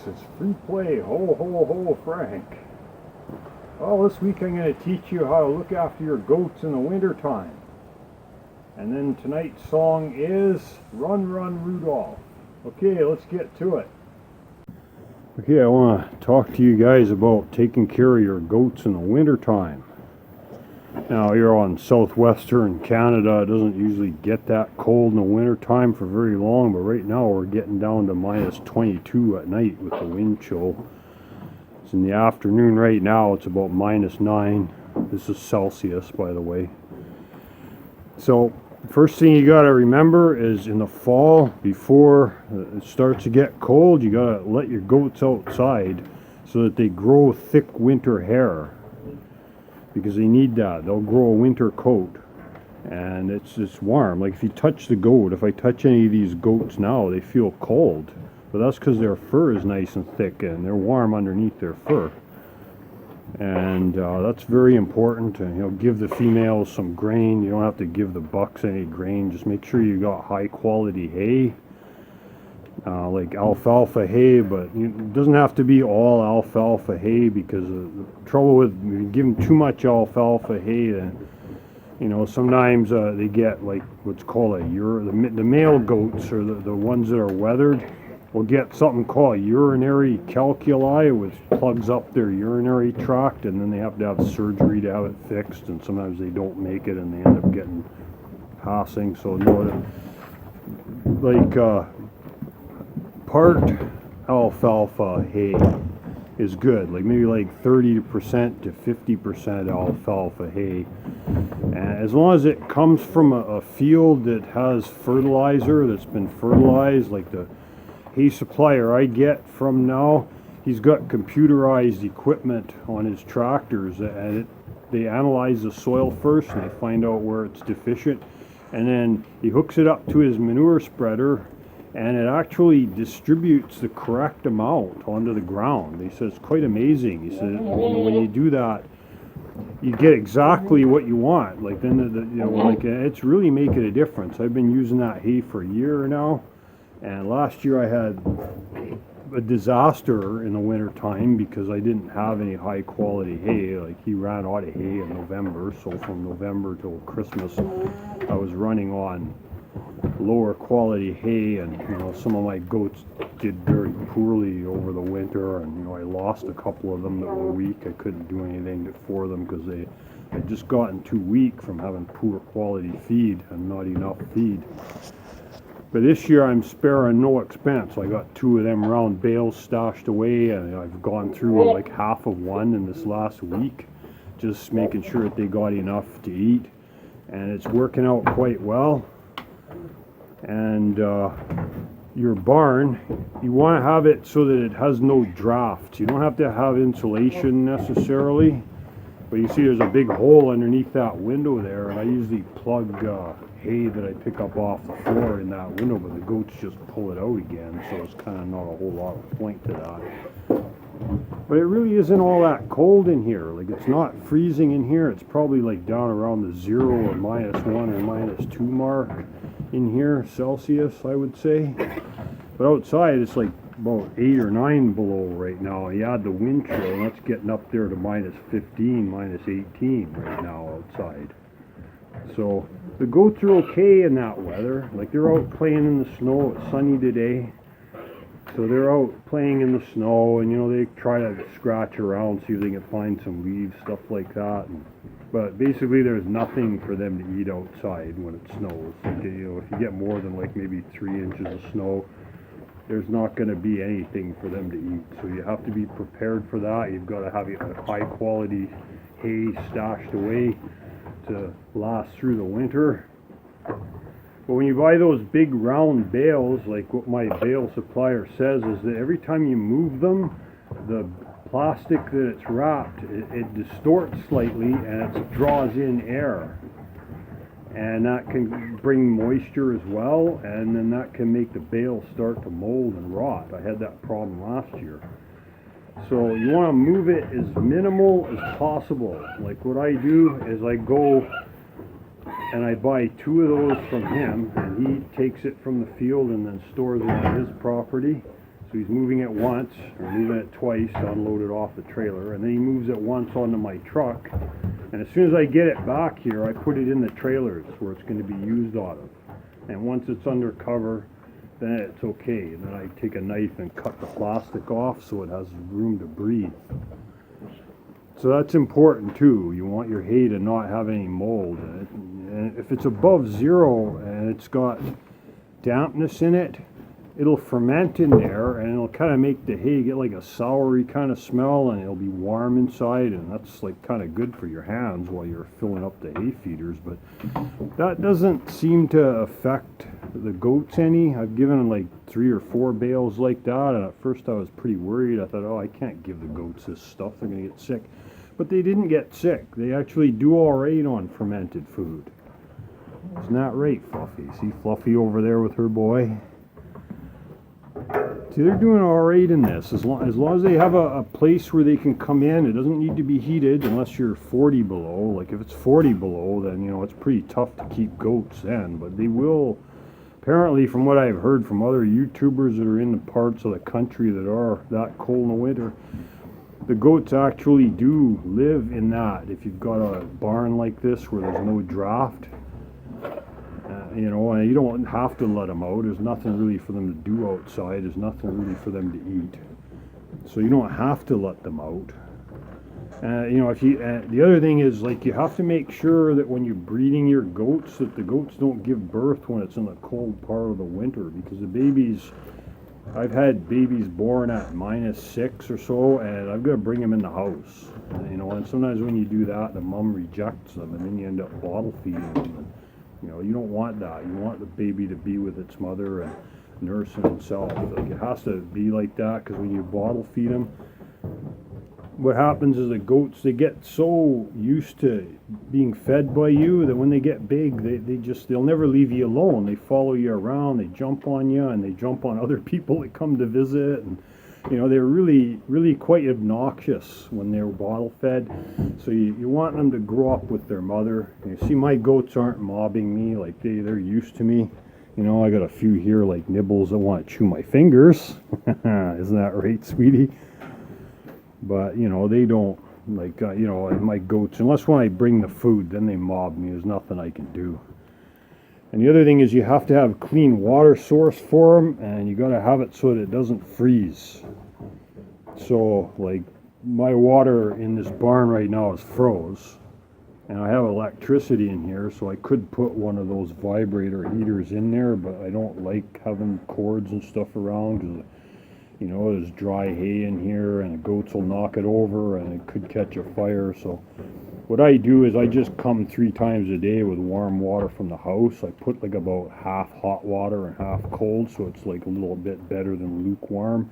folks, it's free play, ho ho ho Frank. Well, this week I'm going to teach you how to look after your goats in the winter time. And then tonight's song is Run Run Rudolph. Okay, let's get to it. Okay, I want to talk to you guys about taking care of your goats in the winter time. Now, you're on southwestern Canada. It doesn't usually get that cold in the winter time for very long, but right now we're getting down to minus 22 at night with the wind chill. It's in the afternoon right now. It's about minus 9. This is Celsius, by the way. So, first thing you got to remember is in the fall, before it starts to get cold, you got to let your goats outside so that they grow thick winter hair. Because they need that. They'll grow a winter coat, and it's warm. Like if you touch the goat, if I touch any of these goats now, they feel cold, but that's because their fur is nice and thick and they're warm underneath their fur. And that's very important. And, give the females some grain. You don't have to give the bucks any grain. Just make sure you got high quality hay, like alfalfa hay, but it doesn't have to be all alfalfa hay, because the trouble with if you give them too much alfalfa hay, then sometimes they get like what's called the male goats, or the ones that are weathered, will get something called urinary calculi, which plugs up their urinary tract, and then they have to have surgery to have it fixed, and sometimes they don't make it and they end up getting passing. So part alfalfa hay is good, like maybe like 30% to 50% alfalfa hay, and as long as it comes from a field that has fertilizer that's been fertilized, like the hay supplier I get from now, he's got computerized equipment on his tractors, and they analyze the soil first and they find out where it's deficient, and then he hooks it up to his manure spreader, and it actually distributes the correct amount onto the ground. He says it's quite amazing. He said when you do that, you get exactly what you want. Like then it's really making a difference. I've been using that hay for a year now, and last year I had a disaster in the winter time because I didn't have any high quality hay. Like he ran out of hay in November, so from November till Christmas I was running on lower quality hay, and some of my goats did very poorly over the winter, and I lost a couple of them that were weak. I couldn't do anything for them because they had just gotten too weak from having poor quality feed and not enough feed. But this year I'm sparing no expense. I got 2 of them round bales stashed away, and I've gone through like half of one in this last week, just making sure that they got enough to eat, and it's working out quite well. And your barn, you want to have it so that it has no drafts. You don't have to have insulation necessarily, but you see there's a big hole underneath that window there, and I usually plug hay that I pick up off the floor in that window, but the goats just pull it out again, so it's kind of not a whole lot of point to that. But it really isn't all that cold in here. Like it's not freezing in here. It's probably like down around the 0 or -1 or -2 mark in here, Celsius, I would say. But outside it's like about 8 or 9 below right now. You add the wind chill, and that's getting up there to -15, -18 right now outside. So the goats are okay in that weather. Like they're out playing in the snow. It's sunny today, so they're out playing in the snow, and they try to scratch around, see if they can find some leaves, stuff like that. But basically there's nothing for them to eat outside when it snows. Like, if you get more than like maybe 3 inches of snow, there's not going to be anything for them to eat. So you have to be prepared for that. You've got to have a high quality hay stashed away to last through the winter. But when you buy those big round bales, like what my bale supplier says, is that every time you move them, the plastic that it's wrapped, it distorts slightly, and it draws in air, and that can bring moisture as well, and then that can make the bale start to mold and rot. I had that problem last year. So you want to move it as minimal as possible. Like what I do is I go and I buy 2 of those from him, and he takes it from the field and then stores it on his property. So he's moving it once, or moving it twice to unload it off the trailer, and then he moves it once onto my truck. And as soon as I get it back here, I put it in the trailers where it's going to be used out of. And once it's under cover, then it's okay. And then I take a knife and cut the plastic off so it has room to breathe. So that's important too. You want your hay to not have any mold in it. And if it's above 0 and it's got dampness in it, it'll ferment in there and it'll kind of make the hay get like a soury kind of smell, and it'll be warm inside, and that's like kind of good for your hands while you're filling up the hay feeders. But that doesn't seem to affect the goats any. I've given them like 3 or 4 bales like that, and at first I was pretty worried. I thought, oh, I can't give the goats this stuff, they're gonna get sick. But they didn't get sick. They actually do all right on fermented food. Isn't that right, Fluffy? See Fluffy over there with her boy? See, they're doing all right in this. As long as they have a place where they can come in. It doesn't need to be heated unless you're 40 below. Like if it's 40 below, then, you know, it's pretty tough to keep goats then. But they will, apparently from what I've heard from other YouTubers that are in the parts of the country that are that cold in the winter, the goats actually do live in that. If you've got a barn like this where there's no draft, you know, and you don't have to let them out. There's nothing really for them to do outside. There's nothing really for them to eat. So you don't have to let them out. You know, if you, the other thing is, like, you have to make sure that when you're breeding your goats, that the goats don't give birth when it's in the cold part of the winter, because the babies, I've had babies born at -6 or so, and I've got to bring them in the house. You know, and sometimes when you do that, the mom rejects them, and then you end up bottle feeding them. And, you know, you don't want that. You want the baby to be with its mother and nursing itself. Like, it has to be like that, because when you bottle feed them, what happens is the goats, they get so used to being fed by you that when they get big, they'll never leave you alone. They follow you around, they jump on you, and they jump on other people that come to visit. And you know, they're really quite obnoxious when they're bottle fed. So you want them to grow up with their mother. You see, my goats aren't mobbing me. Like, they're used to me. You know, I got a few here like Nibbles that want to chew my fingers. Isn't that right, sweetie? But, you know, they don't, like, you know, my goats, unless when I bring the food, then they mob me. There's nothing I can do. And the other thing is, you have to have a clean water source for them, and you got to have it so that it doesn't freeze. So, like, my water in this barn right now is froze, and I have electricity in here, so I could put one of those vibrator heaters in there, but I don't like having cords and stuff around, because, you know, there's dry hay in here, and the goats will knock it over, and it could catch a fire. So what I do is I just come 3 times a day with warm water from the house. I put like about half hot water and half cold, so it's like a little bit better than lukewarm.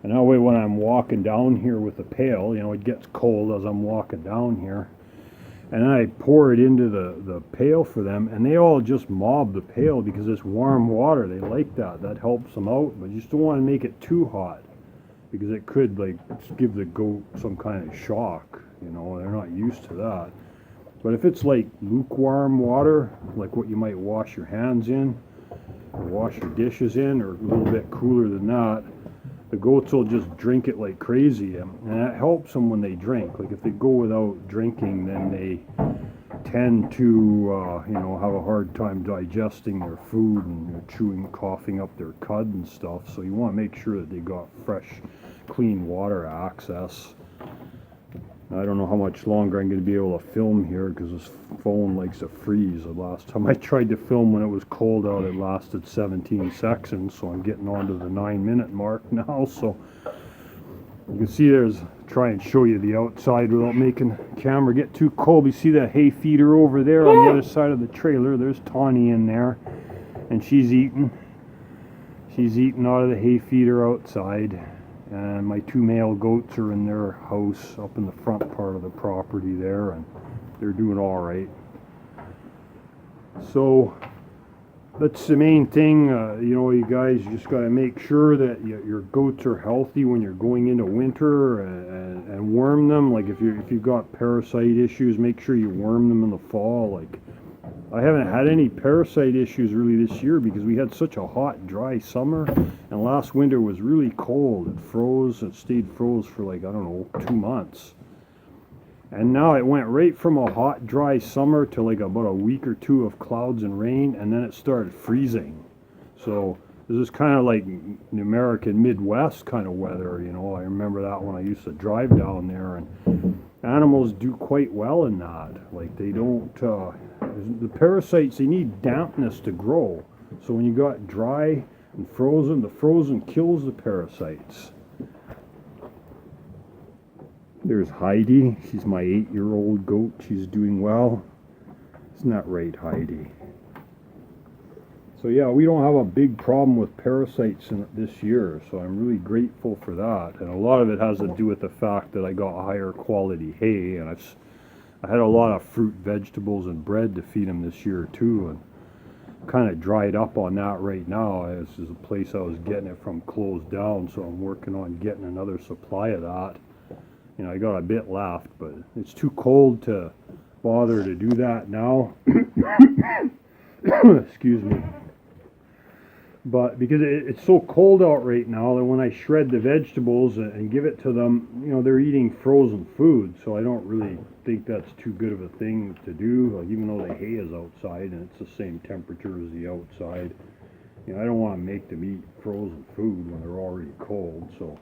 And that way when I'm walking down here with a pail, you know, it gets cold as I'm walking down here, and then I pour it into the pail for them, and they all just mob the pail because it's warm water. They like that. That helps them out, but you just don't want to make it too hot, because it could, like, give the goat some kind of shock. You know, they're not used to that. But if it's like lukewarm water, like what you might wash your hands in or wash your dishes in, or a little bit cooler than that, the goats will just drink it like crazy, and that helps them when they drink. Like, if they go without drinking, then they tend to you know, have a hard time digesting their food, and they're chewing, coughing up their cud and stuff. So you want to make sure that they got fresh, clean water access. I don't know how much longer I'm going to be able to film here, because this phone likes to freeze. The last time I tried to film when it was cold out, it lasted 17 seconds, so I'm getting on to the 9-minute mark now. So you can see try and show you the outside without making the camera get too cold. You see that hay feeder over there on the other side of the trailer. There's Tawny in there, and she's eating. She's eating out of the hay feeder outside. And my 2 male goats are in their house up in the front part of the property there, and they're doing all right. So that's the main thing. You know, you guys just got to make sure that your goats are healthy when you're going into winter, and worm them. Like, if you've got parasite issues, make sure you worm them in the fall. Like, I haven't had any parasite issues really this year because we had such a hot, dry summer, and last winter was really cold. It froze, it stayed froze for like, I don't know, 2 months. And now it went right from a hot, dry summer to like about a week or two of clouds and rain, and then it started freezing. So this is kind of like the American Midwest kind of weather, you know. I remember that when I used to drive down there, and animals do quite well in that. Like they don't, the parasites, they need dampness to grow. So when you got dry and frozen, the frozen kills the parasites. There's Heidi. She's my 8-year-old goat. She's doing well. Isn't that right, Heidi? So yeah, we don't have a big problem with parasites this year, so I'm really grateful for that. And a lot of it has to do with the fact that I got higher quality hay, and I had a lot of fruit, vegetables, and bread to feed them this year too, and kind of dried up on that right now. This is a place I was getting it from closed down, so I'm working on getting another supply of that. You know, I got a bit left, but it's too cold to bother to do that now. Excuse me. But because it's so cold out right now that when I shred the vegetables and give it to them, you know, they're eating frozen food. So I don't really think that's too good of a thing to do. Like, even though the hay is outside and it's the same temperature as the outside, you know, I don't want to make them eat frozen food when they're already cold. So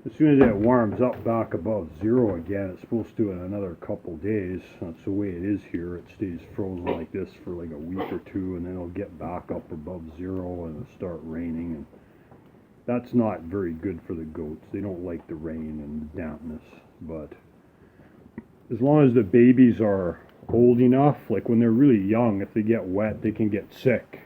as soon as it warms up back above zero again, it's supposed to in another couple days. That's the way it is here. It stays frozen like this for like a week or two, and then it'll get back up above zero and it'll start raining. And that's not very good for the goats. They don't like the rain and the dampness. But as long as the babies are old enough, like when they're really young, if they get wet, they can get sick.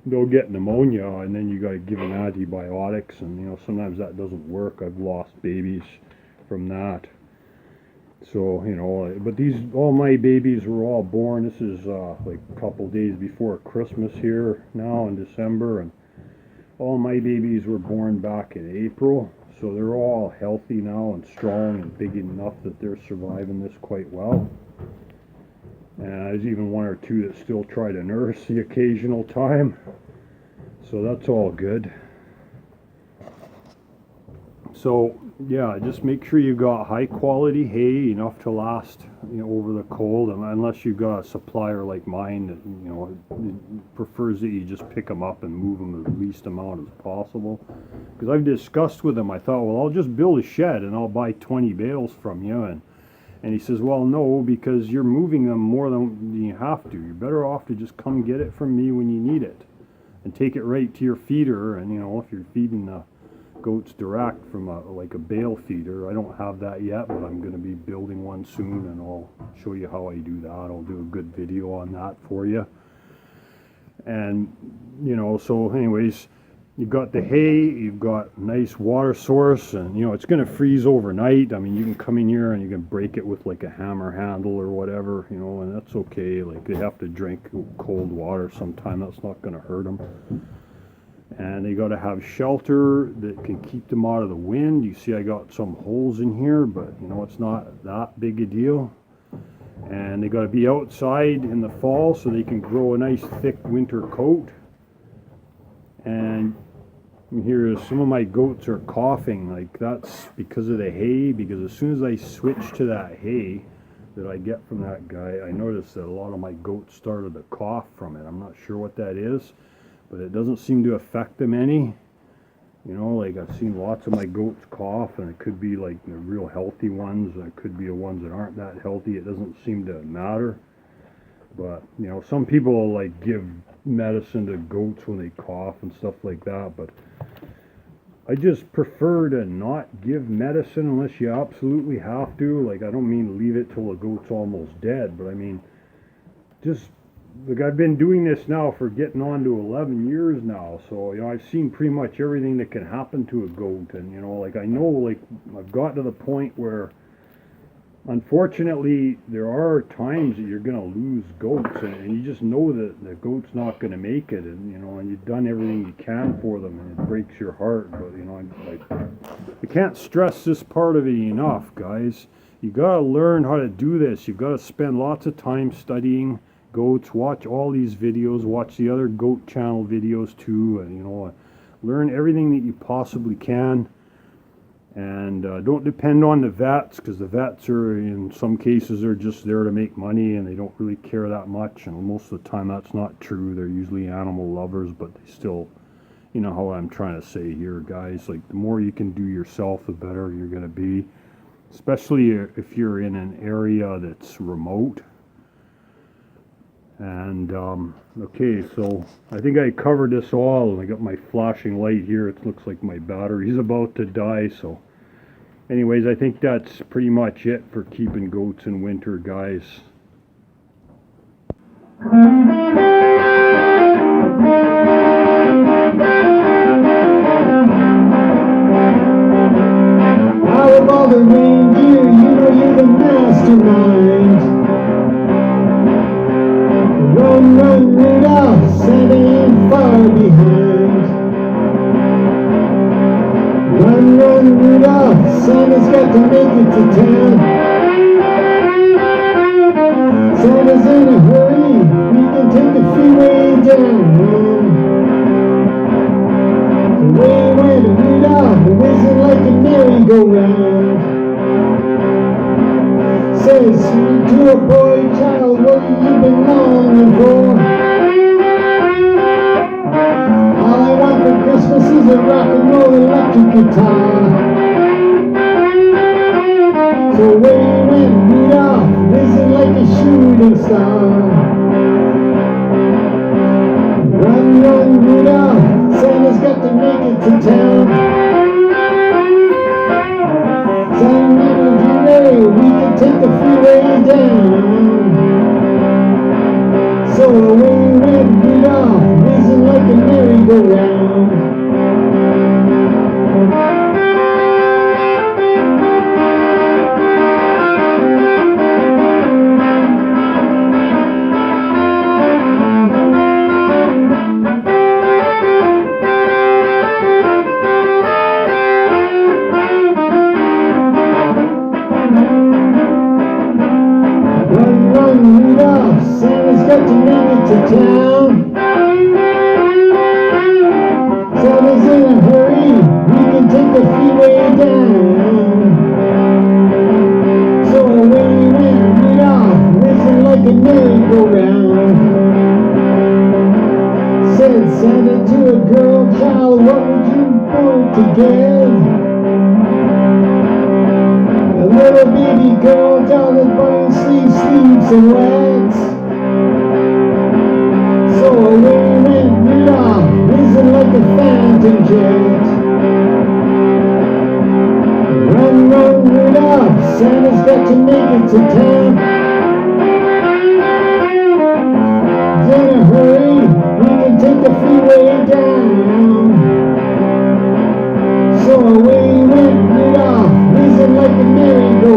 They'll get pneumonia, and then you got to give them antibiotics, and you know, sometimes that doesn't work. I've lost babies from that. So, you know, but all my babies were all born. This is like a couple days before Christmas here now in December, and all my babies were born back in April. So they're all healthy now and strong and big enough that they're surviving this quite well. And there's even one or two that still try to nurse the occasional time. So that's all good. So yeah, just make sure you got high quality hay, enough to last, you know, over the cold. And unless you've got a supplier like mine that, you know, prefers that you just pick them up and move them the least amount as possible. Because I've discussed with them, I thought, well, I'll just build a shed and I'll buy 20 bales from you. And he says, well, no, because you're moving them more than you have to. You're better off to just come get it from me when you need it and take it right to your feeder. And, you know, if you're feeding the goats direct from like a bale feeder, I don't have that yet, but I'm going to be building one soon, and I'll show you how I do that. I'll do a good video on that for you. And, you know, so anyways, you've got the hay, you've got nice water source, and you know it's going to freeze overnight. I mean, you can come in here and you can break it with like a hammer handle or whatever, you know, and that's okay. Like, they have to drink cold water sometime. That's not going to hurt them. And they got to have shelter that can keep them out of the wind. You see I got some holes in here, but you know, it's not that big a deal. And they got to be outside in the fall so they can grow a nice thick winter coat. And here some of my goats are coughing. Like, that's because of the hay, because as soon as I switch to that hay that I get from that guy, I noticed that a lot of my goats started to cough from it. I'm not sure what that is, but it doesn't seem to affect them any. You know, like, I've seen lots of my goats cough, and it could be like the real healthy ones, and it could be the ones that aren't that healthy. It doesn't seem to matter. But, you know, some people like give medicine to goats when they cough and stuff like that, but I just prefer to not give medicine unless you absolutely have to. Like, I don't mean leave it till the goat's almost dead, but I mean, just, like, I've been doing this now for getting on to 11 years now, so, you know, I've seen pretty much everything that can happen to a goat, and, you know, like, I know, like, I've got to the point where unfortunately, there are times that you're going to lose goats, and you just know that the goat's not going to make it, and you know, and you've done everything you can for them, and it breaks your heart. But you know, I can't stress this part of it enough, guys. You got to learn how to do this. You've got to spend lots of time studying, goats. Watch all these videos. Watch the other goat channel videos too. And, you know, learn everything that you possibly can. And don't depend on the vets, because the vets are, in some cases, are just there to make money and they don't really care that much. And most of the time that's not true. They're usually animal lovers, but they still, you know how I'm trying to say here, guys. Like, the more you can do yourself, the better you're going to be. Especially if you're in an area that's remote. And okay, so I think I covered this all. I got my flashing light here. It looks like my battery's about to die. So anyways, I think that's pretty much it for keeping goats in winter, guys. Out of all the reindeer, you know you're the mastermind. Run, run, Rudolph, Santa ain't far behind. Run, run, Rudolph, Santa's got to make it to town. Santa's in a hurry, we can take the freeway down. The way went Rudolph, whizzing like a merry-go-round. Says to a boy child, what have you been longing for? All I want for Christmas is a rock and roll electric guitar. So away went Rudolph, whizzing like a shooting star. Run, run, Rudolph, Santa's got to make it to town. We can take the freeway down. So away went Rudolph, whizzing like a merry-go-round. Rudolph, Santa's got to make it to town. Santa's in a hurry, we can take the freeway down. So away went Rudolph, whizzing like a merry-go-round. Said Santa to a girl child, what would you want to give? A little baby girl doll with button sleeves and legs. So away went Rudolph, whizzing like a phantom jet. Run, run, Rudolph, Santa's got to make it to town. In a hurry, we can take the freeway down. So away went Rudolph, whizzing like a merry-go-round.